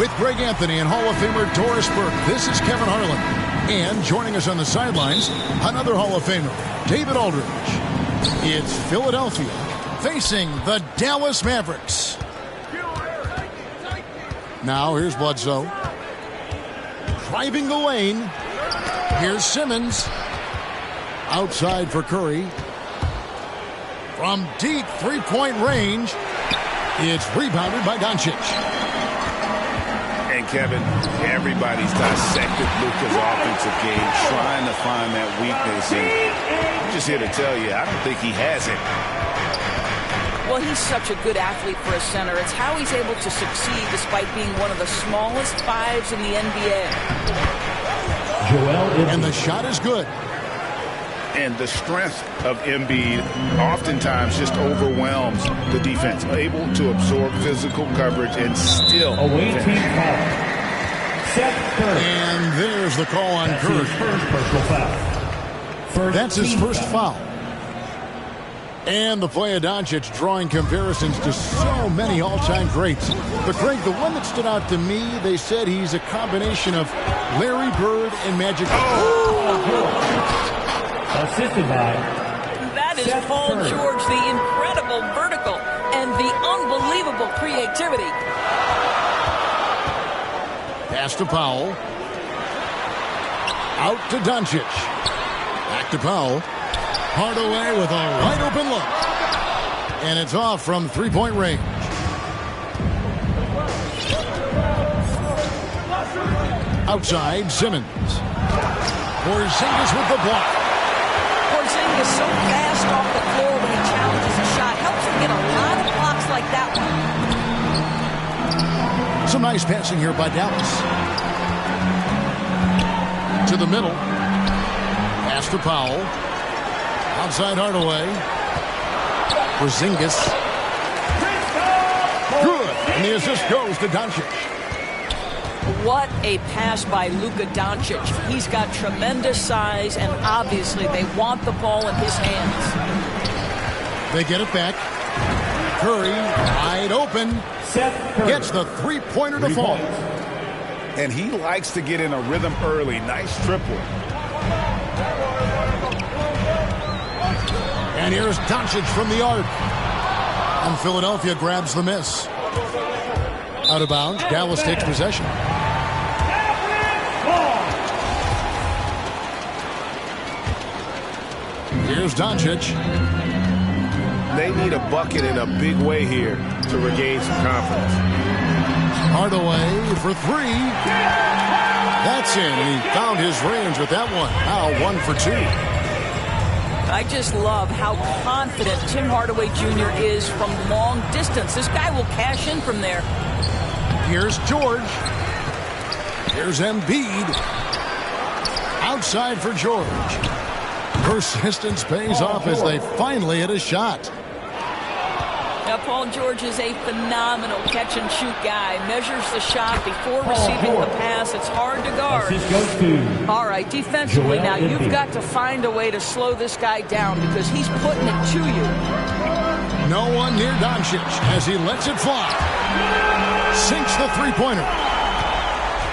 With Greg Anthony and Hall of Famer Doris Burke, this is Kevin Harlan. And joining us on the sidelines, another Hall of Famer, David Aldridge. It's Philadelphia facing the Dallas Mavericks. Now here's Bledsoe. Driving the lane. Here's Simmons. Outside for Curry. From deep three-point range, it's rebounded by Doncic. And Kevin, everybody's dissected Luka's offensive game, trying to find that weakness. And I'm just here to tell you, I don't think he has it. Well, he's such a good athlete for a center. It's how he's able to succeed despite being one of the smallest fives in the NBA. And the shot is good. And the strength of Embiid oftentimes just overwhelms the defense. Able to absorb physical coverage and still. Away team foul. Seth Curry. And there's the call on Curry. His first personal foul. That's his first foul. And the play of Doncic drawing comparisons to so many all-time greats. But Craig, the one that stood out to me, they said he's a combination of Larry Bird and Magic. Assisted by that is Seth Paul Curry. George, the incredible vertical and the unbelievable creativity. Pass to Powell. Out to Doncic. Back to Powell. Hardaway with a wide-open look. And it's off from three-point range. Outside, Simmons. Porzingis with the block. Porzingis so fast off the floor when he challenges a shot. Helps him get a lot of blocks like that one. Some nice passing here by Dallas. To the middle. Pass to Powell. Outside Hardaway. Porzingis. Good. And the assist goes to Doncic. What a pass by Luka Doncic. He's got tremendous size, and obviously they want the ball in his hands. They get it back. Curry, wide open. Seth Curry. Gets the three-pointer to fall. And he likes to get in a rhythm early. Nice triple. And here's Doncic from the arc. And Philadelphia grabs the miss. Out of bounds, Dallas takes possession. Here's Doncic. They need a bucket in a big way here to regain some confidence. Hardaway for three. That's in. He found his range with that one. Now 1 for 2. I just love how confident Tim Hardaway Jr. is from long distance. This guy will cash in from there. Here's George. Here's Embiid. Outside for George. Persistence pays off as they finally hit a shot. Now, Paul George is a phenomenal catch-and-shoot guy. Measures the shot before receiving the pass. It's hard to guard. This goes to All right, defensively Joel now, Embiid. you've got to find a way to slow this guy down because he's putting it to you. No one near Doncic as he lets it fly. Sinks the three-pointer.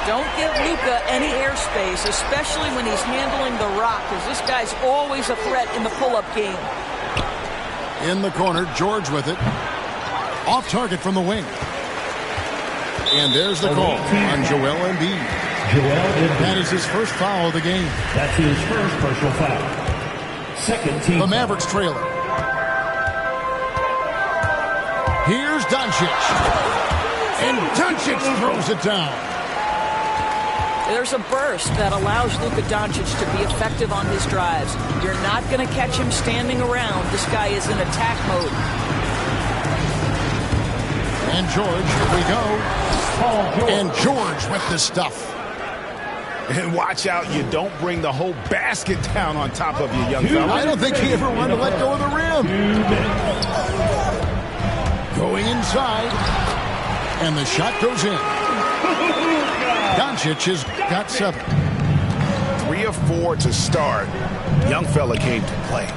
Don't give Luka any airspace, especially when he's handling the rock, because this guy's always a threat in the pull-up game. In the corner, George with it. Off target from the wing. And there's the call on Joel Embiid. That is his first foul of the game. That's his first personal foul. Second team. The Mavericks trailer. Here's Doncic. And Doncic throws it down. There's a burst that allows Luka Doncic to be effective on his drives. You're not going to catch him standing around. This guy is in attack mode. And George, here we go. And George with the stuff. And watch out, you don't bring the whole basket down on top of you, young fella. I don't think he ever wanted to let go of the rim. Going inside. And the shot goes in. Doncic has got 7. 3 of 4 to start. Young fella came to play.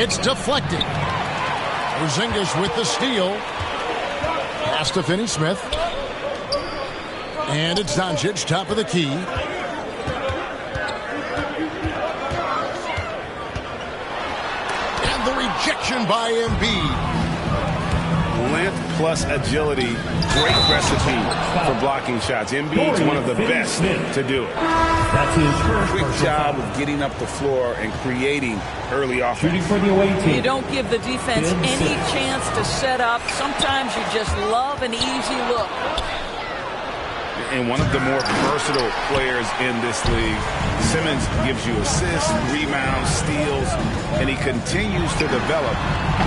It's deflected. Porzingis with the steal. Pass to Finney-Smith. And it's Doncic, top of the key. And the rejection by Embiid. Length plus agility, great recipe for blocking shots. Embiid's one of the best to do it. That's his first Quick job of getting up the floor and creating early offense. Shooting for the away team. You don't give the defense any chance to set up. Sometimes you just love an easy look. And one of the more versatile players in this league. Simmons gives you assists, rebounds, steals, and he continues to develop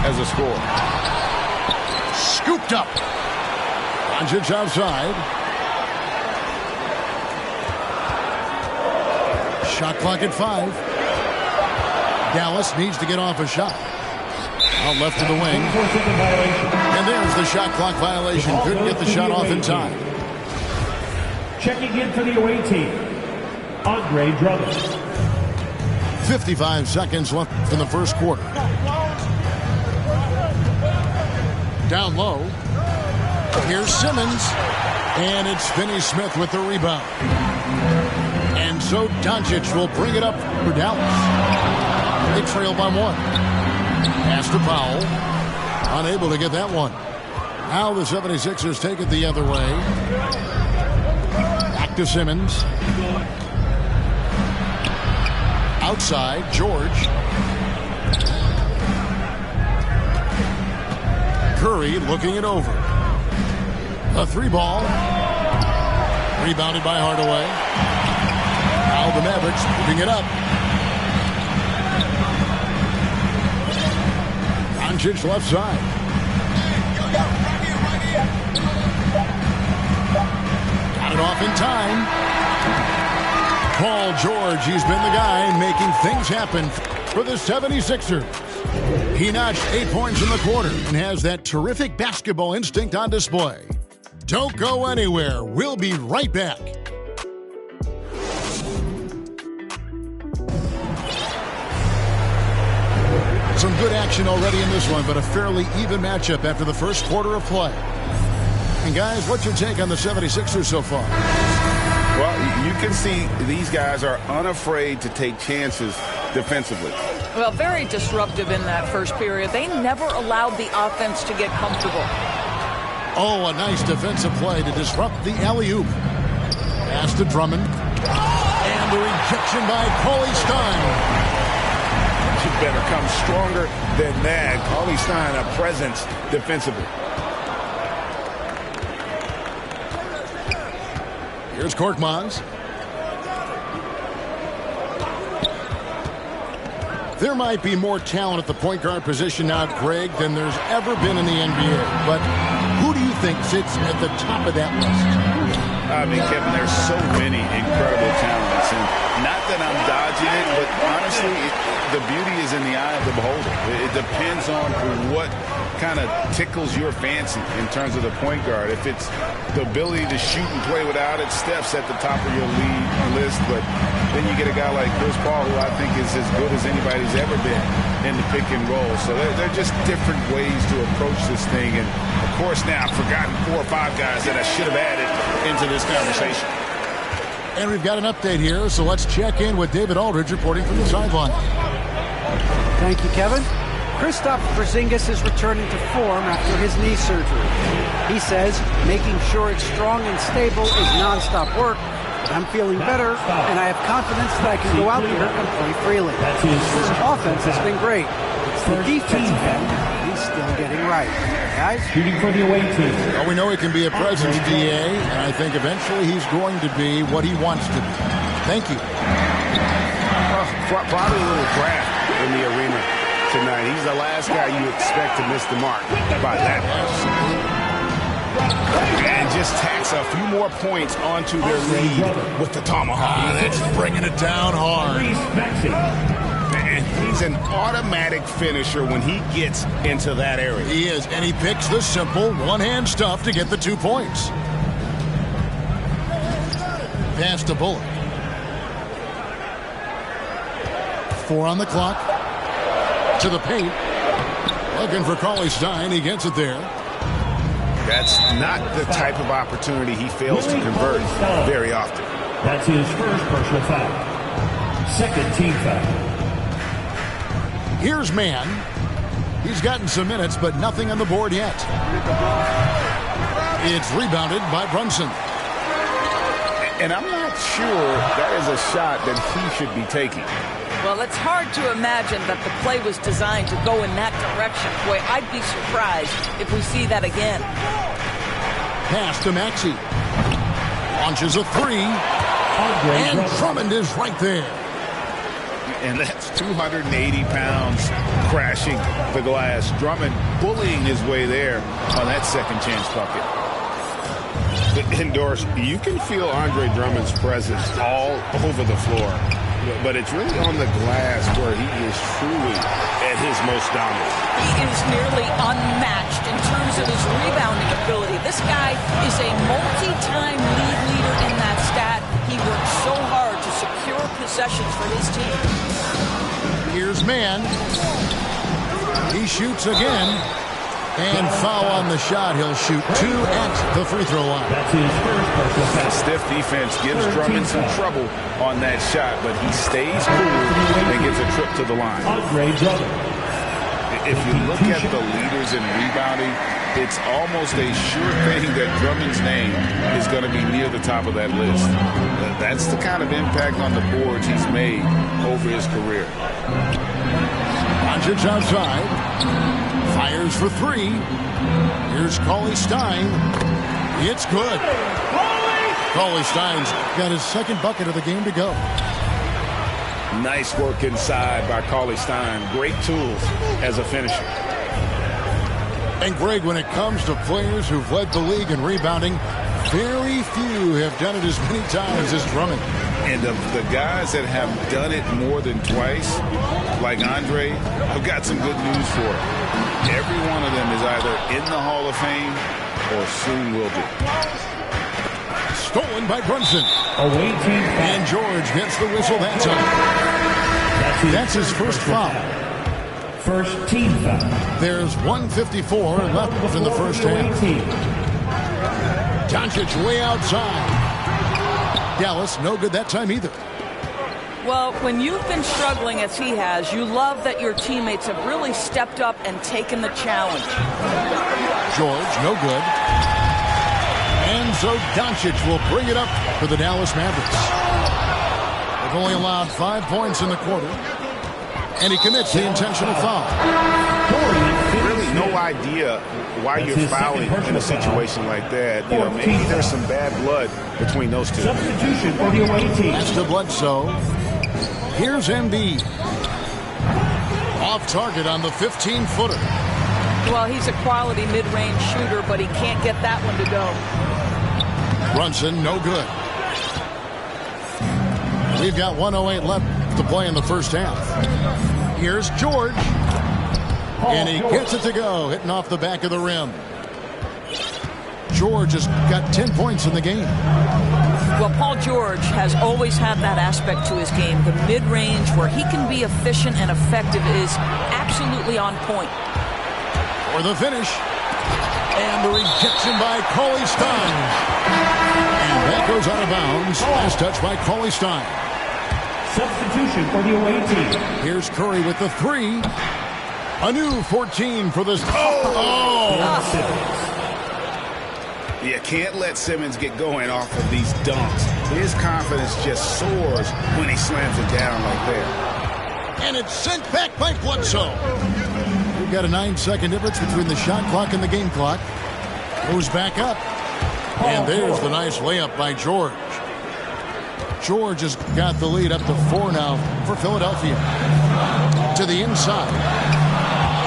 as a scorer. Scooped up. Doncic outside. Shot clock at 5. Dallas needs to get off a shot. Out left to the wing. And there's the shot clock violation. Couldn't get the shot off in time. Checking in for the away team, Andre Drummond. 55 seconds left in the first quarter. Down low. Here's Simmons. And it's Finney-Smith with the rebound. And so Doncic will bring it up for Dallas. They trail by 1. Pass to Powell. Unable to get that one. Now the 76ers take it the other way. Back to Simmons. Outside, George. Curry looking it over. A 3-ball. Rebounded by Hardaway. Now the Mavericks moving it up. Doncic left side. Got it off in time. Paul George, he's been the guy making things happen for the 76ers. He notched 8 points in the quarter and has that terrific basketball instinct on display. Don't go anywhere. We'll be right back. Some good action already in this one, but a fairly even matchup after the first quarter of play. And guys, what's your take on the 76ers so far? Well, you can see these guys are unafraid to take chances defensively. Well, very disruptive in that first period. They never allowed the offense to get comfortable. Oh, a nice defensive play to disrupt the alley-oop. Pass to Drummond. And the rejection by Cauley Stein. You better come stronger than that. Cauley Stein, a presence defensively. Here's Korkmaz. There might be more talent at the point guard position now, Greg, than there's ever been in the NBA. But who do you think sits at the top of that list? I mean, Kevin, there's so many incredible talents. And not that I'm dodging it, but honestly, the beauty is in the eye of the beholder. It depends on what kind of tickles your fancy in terms of the point guard. If it's the ability to shoot and play without it, Steph's at the top of your league list. But then you get a guy like Chris Paul, who I think is as good as anybody's ever been in the pick and roll. So they're just different ways to approach this thing. And, of course, now I've forgotten 4 or 5 guys that I should have added into this conversation. And we've got an update here, so let's check in with David Aldridge reporting from the sideline. Thank you, Kevin. Kristaps Porzingis is returning to form after his knee surgery. He says making sure it's strong and stable is nonstop work. But I'm feeling better, and I have confidence that I can go out there and play freely. His offense has been great. It's the defensive end he's still getting right. Guys? Shooting for the away team. Well, we know he can be a presence, DA, and I think eventually he's going to be what he wants to be. Thank you. Probably a little draft in the arena tonight. He's the last guy you expect to miss the mark by that much. And just tacks a few more points onto their lead with the tomahawk. That's bringing it down hard. And he's an automatic finisher when he gets into that area. He is, and he picks the simple one-hand stuff to get the 2 points. Pass to Bullock. 4 on the clock. To the paint. Looking for Cauley-Stein. He gets it there. That's not the type of opportunity he fails to convert very often. That's his first personal foul. Second team foul. Here's Mann. He's gotten some minutes, but nothing on the board yet. It's rebounded by Brunson. And I'm not sure that is a shot that he should be taking. Well, it's hard to imagine that the play was designed to go in that direction. Boy, I'd be surprised if we see that again. Pass to Maxey. Launches a 3. And Drummond is right there. And that's 280 pounds crashing the glass. Drummond bullying his way there on that second chance bucket. Indoors, you can feel Andre Drummond's presence all over the floor. But it's really on the glass where he is truly at his most dominant. He is nearly unmatched in terms of his rebounding ability. This guy is a multi-time league leader in that stat. He works so hard to secure possessions for his team. Here's Mann. He shoots again. And foul on the shot. He'll shoot 2 at the free throw line. That's his first personal foul. Stiff defense gives Drummond some trouble on that shot, but he stays cool and gets a trip to the line. Andre Drummond. If you look at the leaders in rebounding, it's almost a sure thing that Drummond's name is going to be near the top of that list. That's the kind of impact on the boards he's made over his career. Doncic outside. Fires for 3. Here's Cauley-Stein. It's good. Cauley-Stein's got his second bucket of the game to go. Nice work inside by Cauley-Stein. Great tools as a finisher. And Greg, when it comes to players who've led the league in rebounding, very few have done it as many times as Drummond. And of the guys that have done it more than twice, like Andre, I've got some good news for him. Every one of them is either in the Hall of Fame or soon will be. Stolen by Brunson. Away team foul. And George gets the whistle that time. That's his first foul. First team foul. There's 1:54 left in the first half. Doncic way outside. Dallas no good that time either. Well, when you've been struggling as he has, you love that your teammates have really stepped up and taken the challenge. George, no good. And so Doncic will bring it up for the Dallas Mavericks. They've only allowed 5 points in the quarter. And he commits the intentional foul. Really no idea why you're fouling in a situation like that. You know, maybe there's some bad blood between those two. Substitution for the away team. That's to Bledsoe. Here's Embiid. Off target on the 15-footer. Well, he's a quality mid-range shooter, but he can't get that one to go. Brunson, no good. We've got 1:08 left to play in the first half. Here's George. And he gets it to go, hitting off the back of the rim. George has got 10 points in the game. Well, Paul George has always had that aspect to his game. The mid-range where he can be efficient and effective is absolutely on point. For the finish. And the rejection by Cauley-Stein. And that goes out of bounds. Last touch by Cauley-Stein. Substitution for the away team. Here's Curry with the 3. A new 14 for this. You can't let Simmons get going off of these dunks. His confidence just soars when he slams it down like that. And it's sent back by Bledsoe. We've got a 9-second difference between the shot clock and the game clock. Goes back up. And there's the nice layup by George. George has got the lead up to 4 now for Philadelphia. To the inside.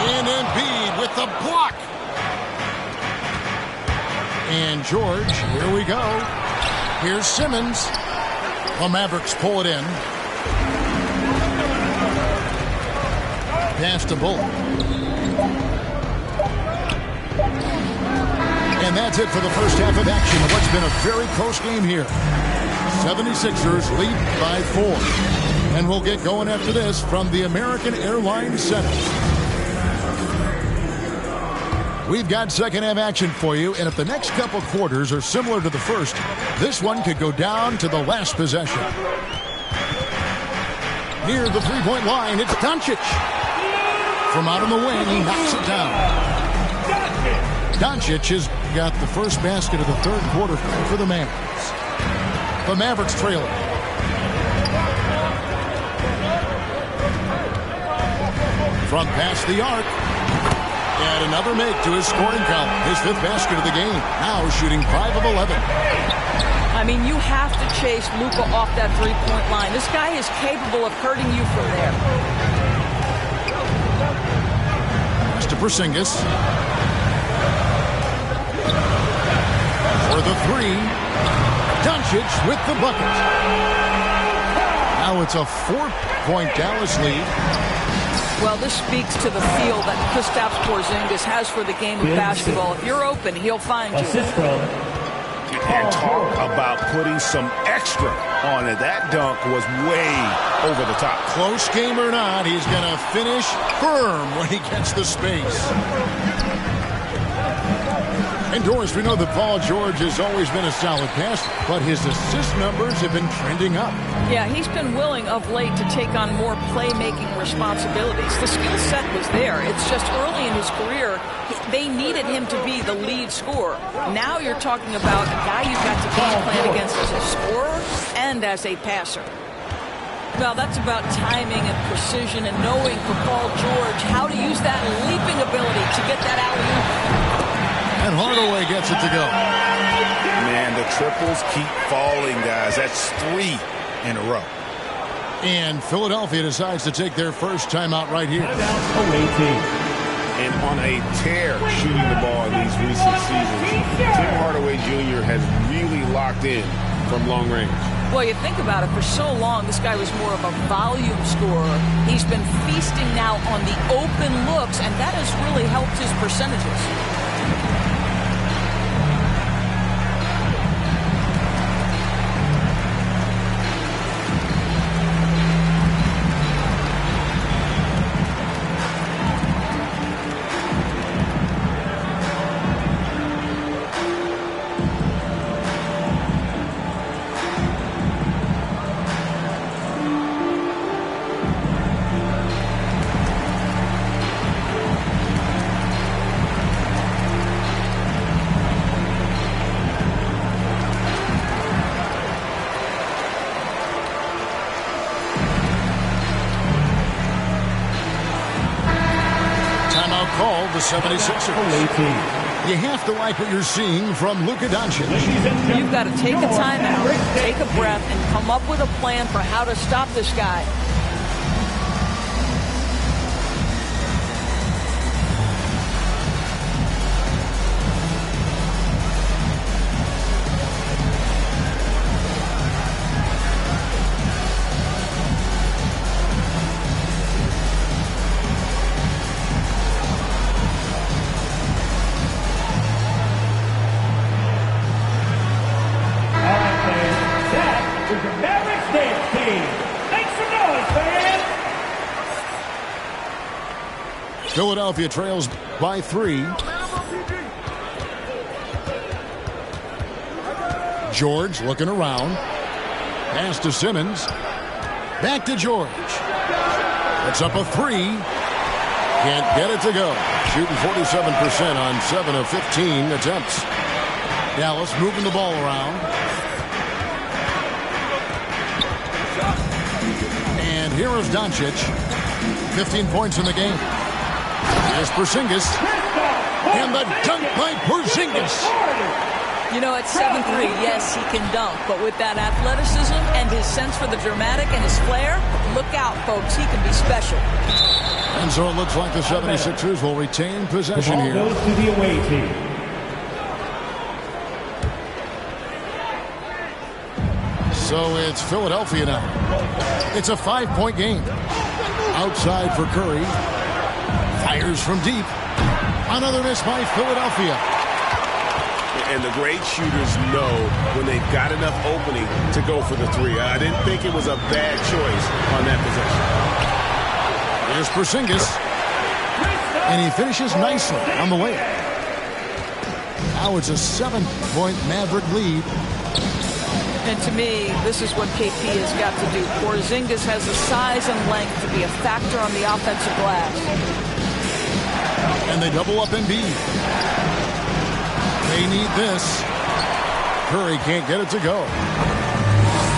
And Embiid with the block. And George, here we go. Here's Simmons. The Mavericks pull it in. Pass to Bullock. And that's it for the first half of action of what's been a very close game here. 76ers lead by 4. And we'll get going after this from the American Airlines Center. We've got second half action for you, and if the next couple quarters are similar to the first, this one could go down to the last possession. Near the three-point line, it's Doncic. From out on the wing, he knocks it down. Doncic has got the first basket of the third quarter for the Mavericks. The Mavericks trail it. From past the arc. And another make to his scoring column. His 5th basket of the game. Now shooting 5 of 11. I mean, you have to chase Luka off that three-point line. This guy is capable of hurting you from there. Pass to Porzingis. For the 3. Doncic with the bucket. Now it's a 4-point Dallas lead. Well, this speaks to the feel that Kristaps Porzingis has for the game of basketball. If you're open, he'll find you. And talk about putting some extra on it. That dunk was way over the top. Close game or not, he's going to finish firm when he gets the space. And Doris, we know that Paul George has always been a solid passer, but his assist numbers have been trending up. Yeah, he's been willing of late to take on more playmaking responsibilities. The skill set was there. It's just early in his career, they needed him to be the lead scorer. Now you're talking about a guy you've got to game plan against as a scorer and as a passer. Well, that's about timing and precision and knowing for Paul George how to use that leaping ability to get that alley-oop. And Hardaway gets it to go. Man, the triples keep falling, guys. That's 3 in a row. And Philadelphia decides to take their first timeout right here. And on a tear shooting the ball in these recent seasons, Tim Hardaway Jr. has really locked in from long range. Well, you think about it, for so long, this guy was more of a volume scorer. He's been feasting now on the open looks, and that has really helped his percentages. Call the 76ers. You have to like what you're seeing from Luka Doncic. You've got to take a timeout, take a breath, and come up with a plan for how to stop this guy. Philadelphia trails by 3. George looking around. Pass to Simmons. Back to George. It's up a 3. Can't get it to go. Shooting 47% on 7 of 15 attempts. Dallas moving the ball around. And here is Doncic. 15 points in the game. Here's Porzingis. And the dunk by Porzingis. You know, at 7'3", yes, he can dunk. But with that athleticism and his sense for the dramatic and his flair, look out, folks. He can be special. And so it looks like the 76ers will retain possession here. The ball goes to the away team. So it's Philadelphia now. It's a 5-point game. Outside for Curry. Fires from deep. Another miss by Philadelphia. And the great shooters know when they've got enough opening to go for the three. I didn't think it was a bad choice on that possession. Here's Porzingis. And he finishes nicely on the way. Now it's a 7-point Maverick lead. And to me, this is what KP has got to do. Porzingis has the size and length to be a factor on the offensive glass. And they double up Embiid. They need this. Curry can't get it to go.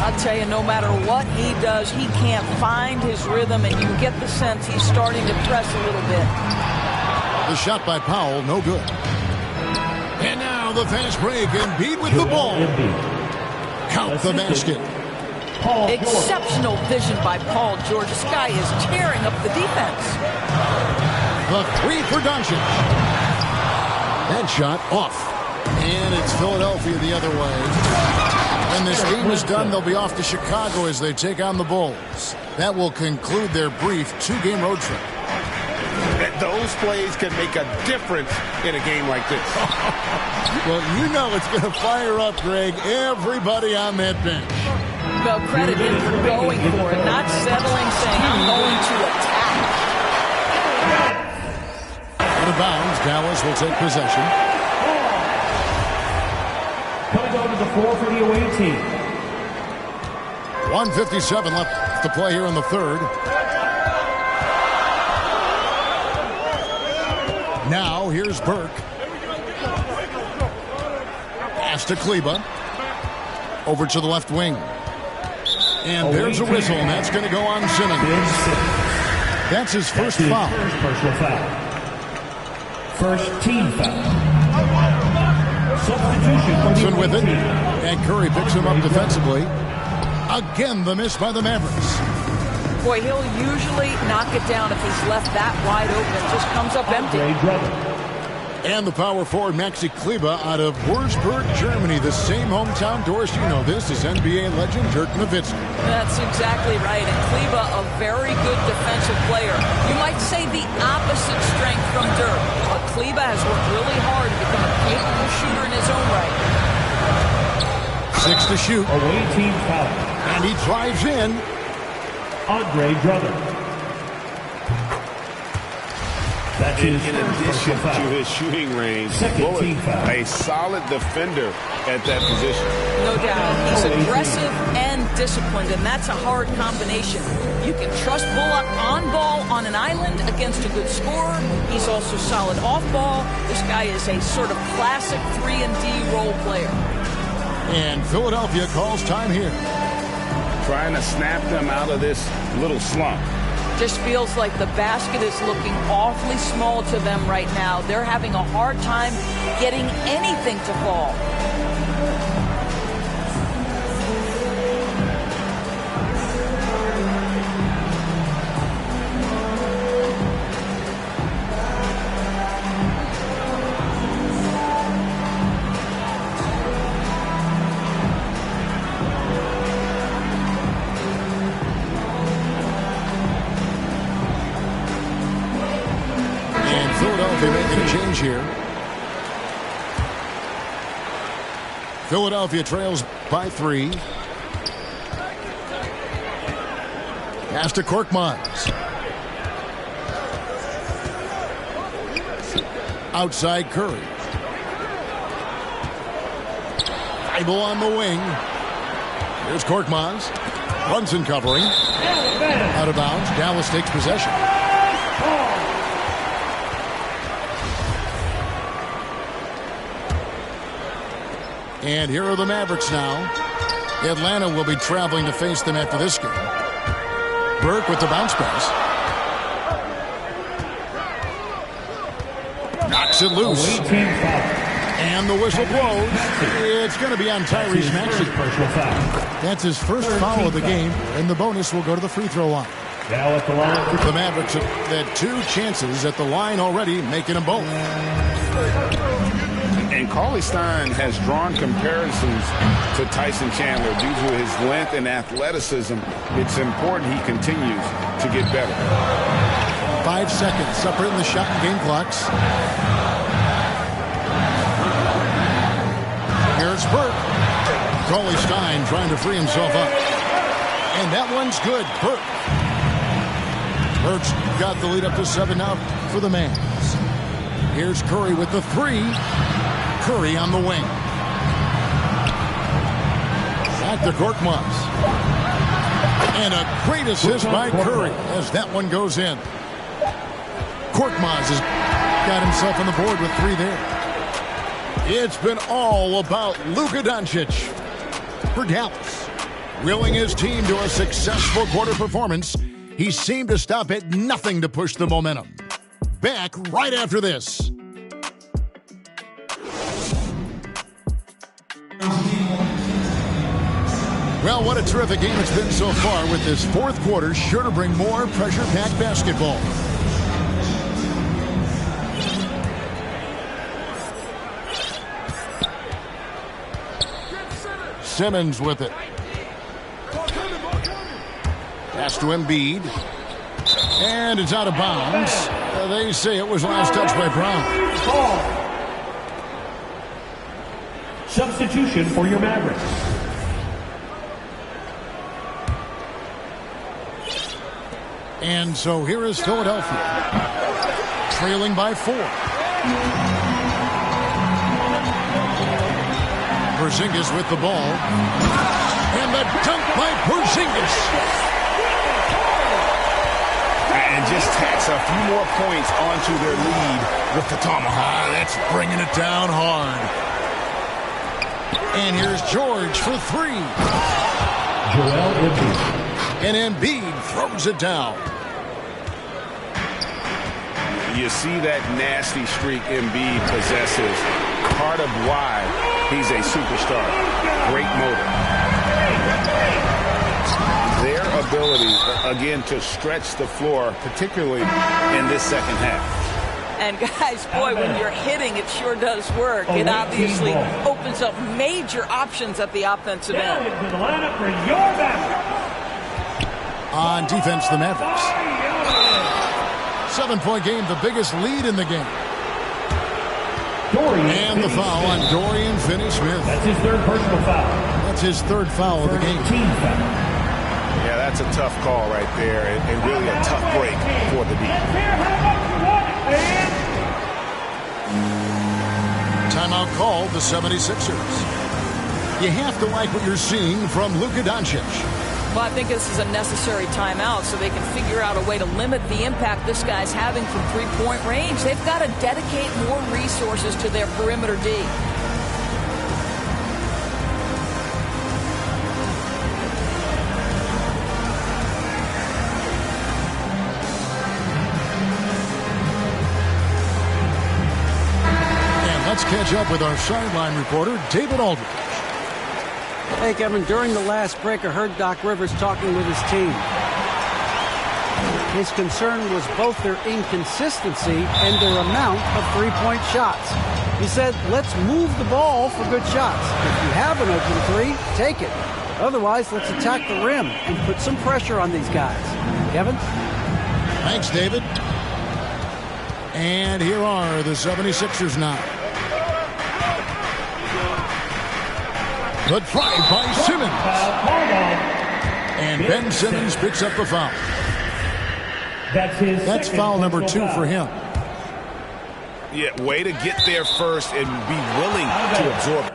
I'll tell you, no matter what he does, he can't find his rhythm, and you get the sense he's starting to press a little bit. The shot by Powell, no good. And now the fast break. Embiid with the ball. Count the basket. Exceptional vision by Paul George. This guy is tearing up the defense. The three for Doncic. That shot off. And it's Philadelphia the other way. When this game is done, they'll be off to Chicago as they take on the Bulls. That will conclude their brief 2-game road trip. Those plays can make a difference in a game like this. Well, you know it's going to fire up, Greg, everybody on that bench. Well, credit him for going for it, not settling, saying, I'm going to attack. Out of bounds, Dallas will take possession. Coming over the floor for the away team. 1:57 left to play here in the third. Now, here's Burke. Pass to Kleber. Over to the left wing. And there's a whistle, and that's going to go on Simmons. That's his first foul. Personal foul. First team foul. Substitution for the with it. team. And Curry picks him up defensively. Again, the miss by the Mavericks. Boy, he'll usually knock it down if he's left that wide open. Just comes up empty. And the power forward, Maxi Kleber, out of Würzburg, Germany. The same hometown, Doris, you know this, is NBA legend Dirk Nowitzki. That's exactly right. And Kleber, a very good defensive player. You might say the opposite strength from Dirk. But Kleber has worked really hard to become a capable shooter in his own right. 6 to shoot. Away team foul. And he drives in. Andre Drummond. In addition to his shooting range, a solid defender at that position. No doubt. He's aggressive and disciplined, and that's a hard combination. You can trust Bullock on ball on an island against a good scorer. He's also solid off ball. This guy is a sort of classic 3-and-D role player. And Philadelphia calls time here. Trying to snap them out of this little slump. Just feels like the basket is looking awfully small to them right now. They're having a hard time getting anything to fall. Here. Philadelphia trails by 3. Pass to Korkmaz. Outside Curry. Bible on the wing. Here's Korkmaz. Brunson covering. Out of bounds. Dallas takes possession. And here are the Mavericks now. Atlanta will be traveling to face them after this game. Burke with the bounce pass. Knocks it loose. And the whistle blows. It's going to be on Tyrese Maxey. That's his first foul of the game, and the bonus will go to the free throw line. Now at the line. The Mavericks have had 2 chances at the line already, making them both. And Cauley-Stein has drawn comparisons to Tyson Chandler due to his length and athleticism. It's important he continues to get better. 5 seconds separating the shot and game clocks. Here's Burke. Cauley-Stein trying to free himself up. And that one's good. Burke. Burke's got the lead up to 7 now for the Mavs. Here's Curry with the 3. Curry on the wing. Back to Korkmaz. And a great assist by Curry as that one goes in. Korkmaz has got himself on the board with 3 there. It's been all about Luka Doncic for Dallas. Willing his team to a successful quarter performance, he seemed to stop at nothing to push the momentum. Back right after this. Well, what a terrific game it's been so far, with this 4th quarter sure to bring more pressure-packed basketball. Simmons with it. Pass to Embiid. And it's out of bounds. They say it was last touched by Brown. Substitution for your Mavericks. And so here is Philadelphia, trailing by 4. Porzingis with the ball. And the dunk by Porzingis. And just tacks a few more points onto their lead with the tomahawk. That's bringing it down hard. And here's George for 3. Joel Embiid. And Embiid throws it down. You see that nasty streak Embiid possesses. Part of why he's a superstar. Great motor. Their ability, again, to stretch the floor, particularly in this second half. And guys, boy, when you're hitting, it sure does work. It obviously opens up major options at the offensive end. Into the lineup for your Mavericks. On defense, the Mavericks. 7-point game, the biggest lead in the game. And the foul on Dorian Finney-Smith. That's his 3rd personal foul. That's his 3rd foul of the game. Team foul. Yeah, that's a tough call right there, and really a tough break for the D. Timeout called the 76ers. You have to like what you're seeing from Luka Doncic. Well, I think this is a necessary timeout so they can figure out a way to limit the impact this guy's having from 3-point range. They've got to dedicate more resources to their perimeter D. And let's catch up with our sideline reporter, David Aldridge. Hey, Kevin, during the last break, I heard Doc Rivers talking with his team. His concern was both their inconsistency and their amount of 3-point shots. He said, let's move the ball for good shots. If you have an open 3, take it. Otherwise, let's attack the rim and put some pressure on these guys. Kevin? Thanks, David. And here are the 76ers now. Good try by Simmons. And Ben Simmons picks up the foul. That's foul number 2 for him. Yeah, way to get there first and be willing to absorb it.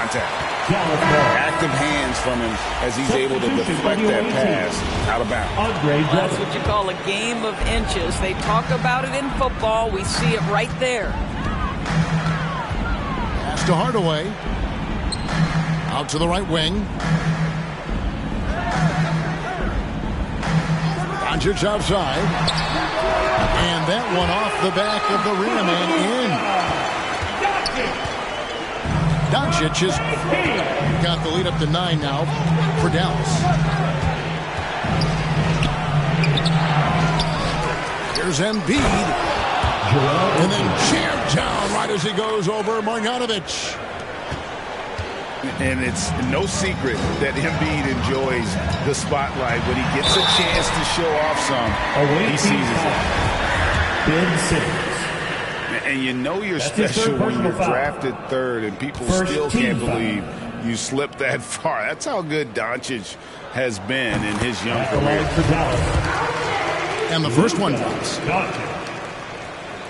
contact. Active hands from him as he's able to deflect that pass out of bounds. That's what you call a game of inches. They talk about it in football. We see it right there. Pass to Hardaway. Out to the right wing. Doncic outside. And that one off the back of the rim and in. Doncic has got the lead up to 9 now for Dallas. Here's Embiid. And then jammed down right as he goes over Marjanovic. And it's no secret that Embiid enjoys the spotlight. When he gets a chance to show off some, he seizes it. Ben Simmons. And you know you're special when you're drafted third and people still can't believe you slipped that far. That's how good Doncic has been in his young career. And the first one drops.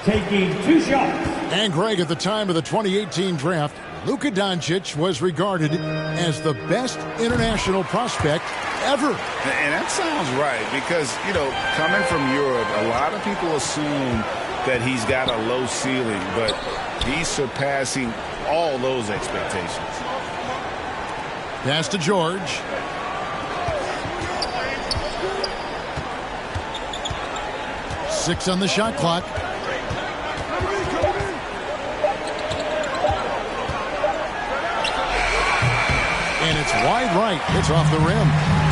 Taking 2 shots. And Greg, at the time of the 2018 draft, Luka Doncic was regarded as the best international prospect ever. And that sounds right because, you know, coming from Europe, a lot of people assume that he's got a low ceiling, but he's surpassing all those expectations. Pass to George. Six on the shot clock. And it's wide right. It's off the rim.